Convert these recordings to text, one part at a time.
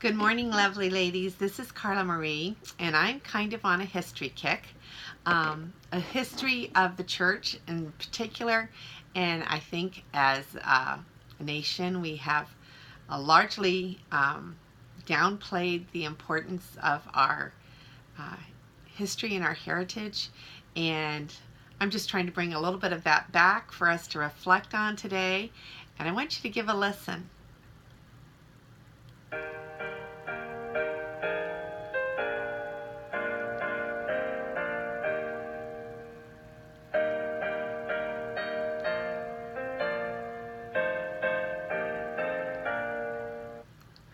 Good morning, lovely ladies. This is Carla Marie, and I'm kind of on a history kick. A history of the church in particular, and I think as a nation we have largely downplayed the importance of our uh, history and our heritage, and I'm just trying to bring a little bit of that back for us to reflect on today, and I want you to give a listen.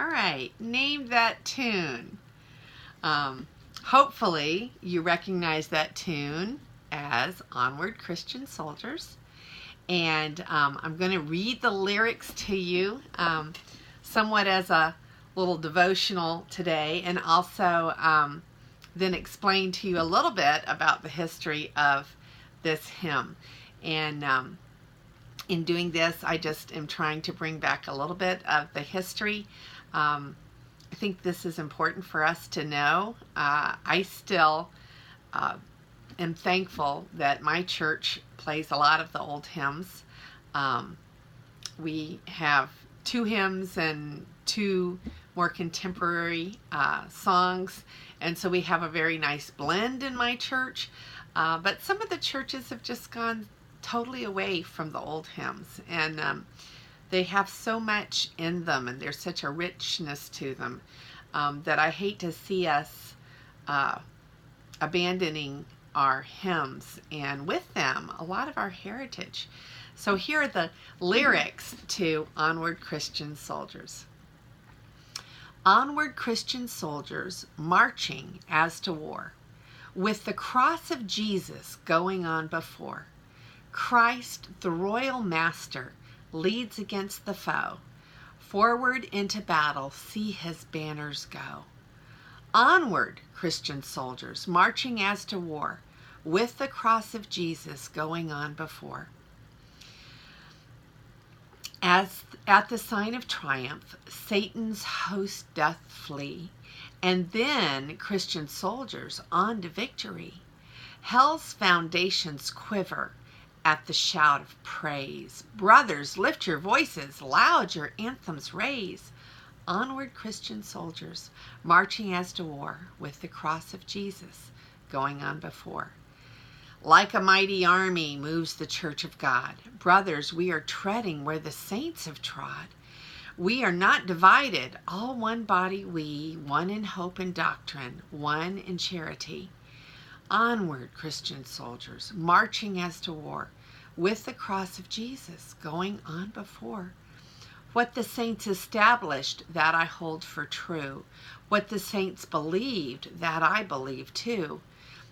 All right, name that tune. Hopefully you recognize that tune as Onward, Christian Soldiers. And I'm going to read the lyrics to you somewhat as a little devotional today, and also then explain to you a little bit about the history of this hymn. And in doing this, I just am trying to bring back a little bit of the history. I think this is important for us to know. I still am thankful that my church plays a lot of the old hymns. We have 2 hymns and 2 more contemporary songs, and so we have a very nice blend in my church. But some of the churches have just gone totally away from the old hymns, and they have so much in them, and there's such a richness to them that I hate to see us abandoning our hymns, and with them a lot of our heritage. So here are the lyrics to Onward, Christian Soldiers. Onward, Christian soldiers, marching as to war, with the cross of Jesus going on before. Christ, the royal master, leads against the foe. Forward into battle, see his banners go. Onward, Christian soldiers, marching as to war, with the cross of Jesus going on before. As at the sign of triumph, Satan's host doth flee, and then Christian soldiers on to victory. Hell's foundations quiver at the shout of praise. Brothers, lift your voices, loud your anthems raise. Onward, Christian soldiers, marching as to war, with the cross of Jesus going on before. Like a mighty army moves the church of God. Brothers, we are treading where the saints have trod. We are not divided, all one body we, one in hope and doctrine, one in charity. Onward, Christian soldiers, marching as to war, with the cross of Jesus going on before. What the saints established, that I hold for true. What the saints believed, that I believe too.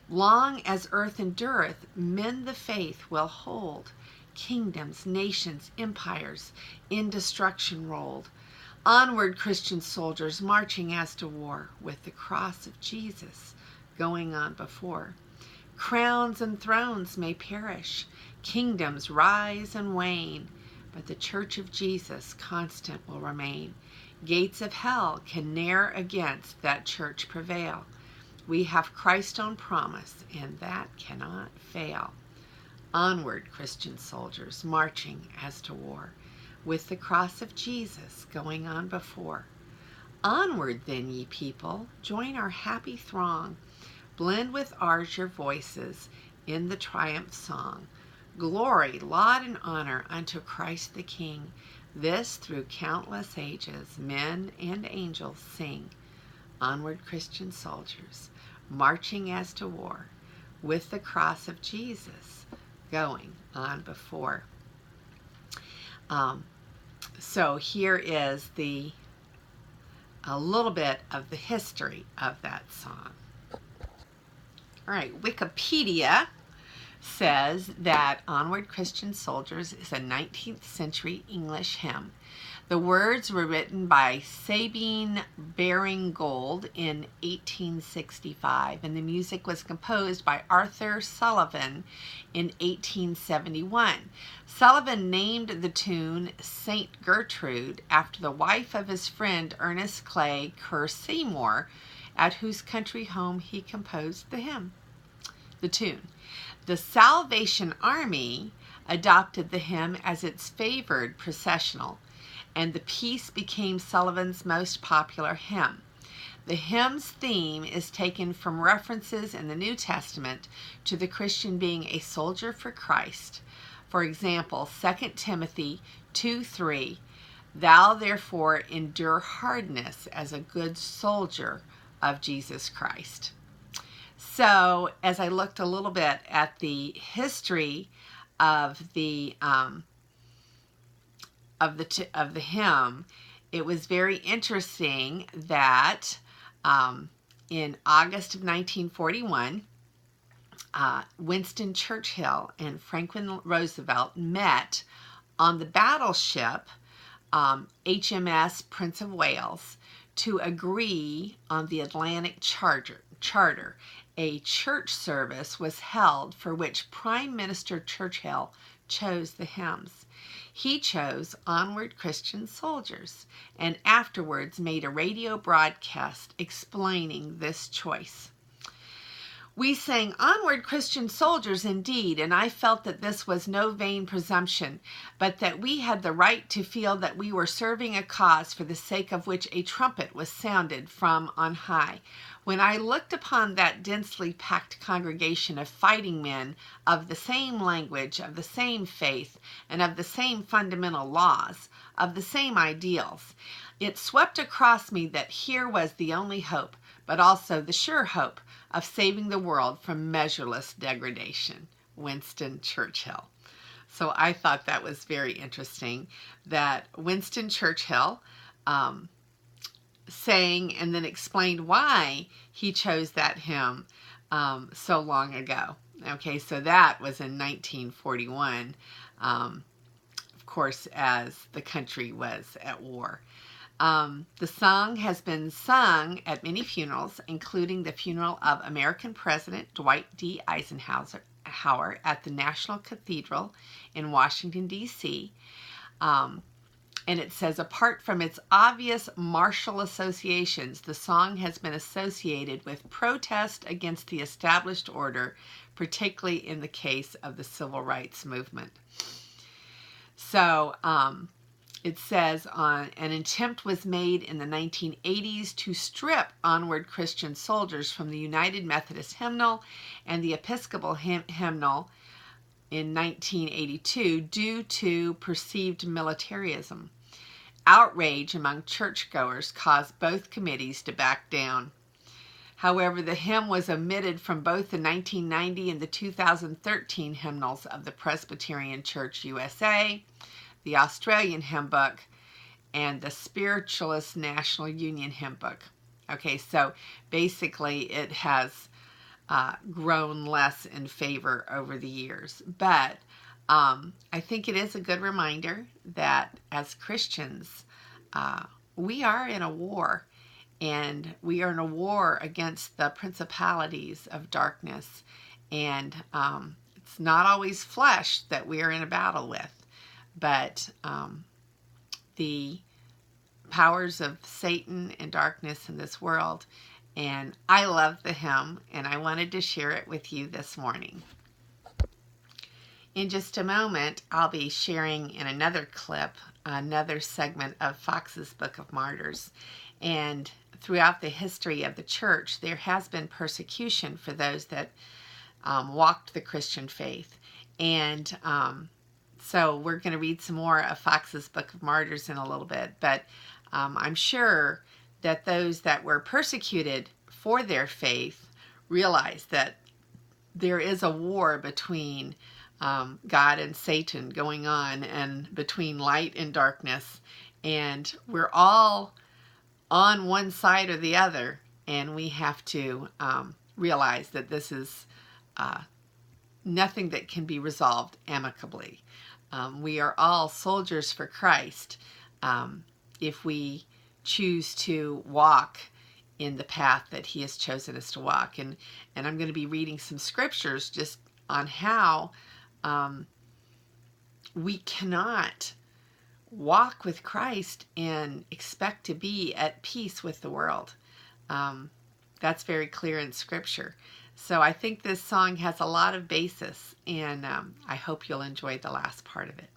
Long as earth endureth, men the faith will hold. Kingdoms, nations, empires, in destruction rolled. Onward, Christian soldiers, marching as to war, with the cross of Jesus going on before. Crowns and thrones may perish, kingdoms rise and wane, but the church of Jesus constant will remain. Gates of hell can ne'er against that church prevail. We have Christ's own promise, and that cannot fail. Onward, Christian soldiers, marching as to war, with the cross of Jesus going on before. Onward then, ye people, join our happy throng. Blend with ours your voices in the triumph song. Glory, laud, and honor unto Christ the King. This through countless ages, men and angels sing. Onward, Christian soldiers, marching as to war, with the cross of Jesus going on before. So here is a little bit of the history of that song. All right, Wikipedia says that Onward, Christian Soldiers is a 19th century English hymn The words were written by Sabine Baring Gold in 1865, and the music was composed by Arthur Sullivan in 1871. Sullivan named the tune St. Gertrude after the wife of his friend Ernest Clay Kerr Seymour, at whose country home he composed the tune. The Salvation Army adopted the hymn as its favored processional, and the piece became Sullivan's most popular hymn. The hymn's theme is taken from references in the New Testament to the Christian being a soldier for Christ. For example, 2 Timothy 2:3, "Thou therefore endure hardness as a good soldier of Jesus Christ." So, as I looked a little bit at the history of the hymn, it was very interesting that in August of 1941, Winston Churchill and Franklin Roosevelt met on the battleship HMS Prince of Wales to agree on the Atlantic Charter. A church service was held for which Prime Minister Churchill chose the hymns. He chose Onward, Christian Soldiers, and afterwards made a radio broadcast explaining this choice. We sang Onward, Christian Soldiers indeed, and I felt that this was no vain presumption, but that we had the right to feel that we were serving a cause for the sake of which a trumpet was sounded from on high. When I looked upon that densely packed congregation of fighting men of the same language, of the same faith, and of the same fundamental laws, of the same ideals, it swept across me that here was the only hope, but also the sure hope of saving the world from measureless degradation. Winston Churchill. So I thought that was very interesting that Winston Churchill sang and then explained why he chose that hymn so long ago. Okay, so that was in 1941, of course, as the country was at war. The song has been sung at many funerals, including the funeral of American President Dwight D. Eisenhower at the National Cathedral in Washington, D.C. And it says, apart from its obvious martial associations, the song has been associated with protest against the established order, particularly in the case of the Civil Rights Movement. So, it says, an attempt was made in the 1980s to strip Onward, Christian Soldiers from the United Methodist Hymnal and the Episcopal Hymnal in 1982 due to perceived militarism. Outrage among churchgoers caused both committees to back down. However, the hymn was omitted from both the 1990 and the 2013 hymnals of the Presbyterian Church USA, the Australian Hymn Book, and the Spiritualist National Union Hymn Book. Okay, so basically it has grown less in favor over the years. But I think it is a good reminder that as Christians, we are in a war, and we are in a war against the principalities of darkness. And it's not always flesh that we are in a battle with, but the powers of Satan and darkness in this world. And I love the hymn, and I wanted to share it with you this morning. In just a moment, I'll be sharing in another clip, another segment of Fox's Book of Martyrs. And throughout the history of the church, there has been persecution for those that walked the Christian faith. And so we're going to read some more of Fox's Book of Martyrs in a little bit. But I'm sure that those that were persecuted for their faith realize that there is a war between God and Satan going on, and between light and darkness, and we're all on one side or the other, and we have to realize that this is nothing that can be resolved amicably. We are all soldiers for Christ, if we choose to walk in the path that he has chosen us to walk. And I'm going to be reading some scriptures just on how we cannot walk with Christ and expect to be at peace with the world. That's very clear in scripture. So I think this song has a lot of basis, and I hope you'll enjoy the last part of it.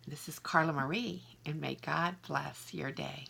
This is Carla Marie, and may God bless your day.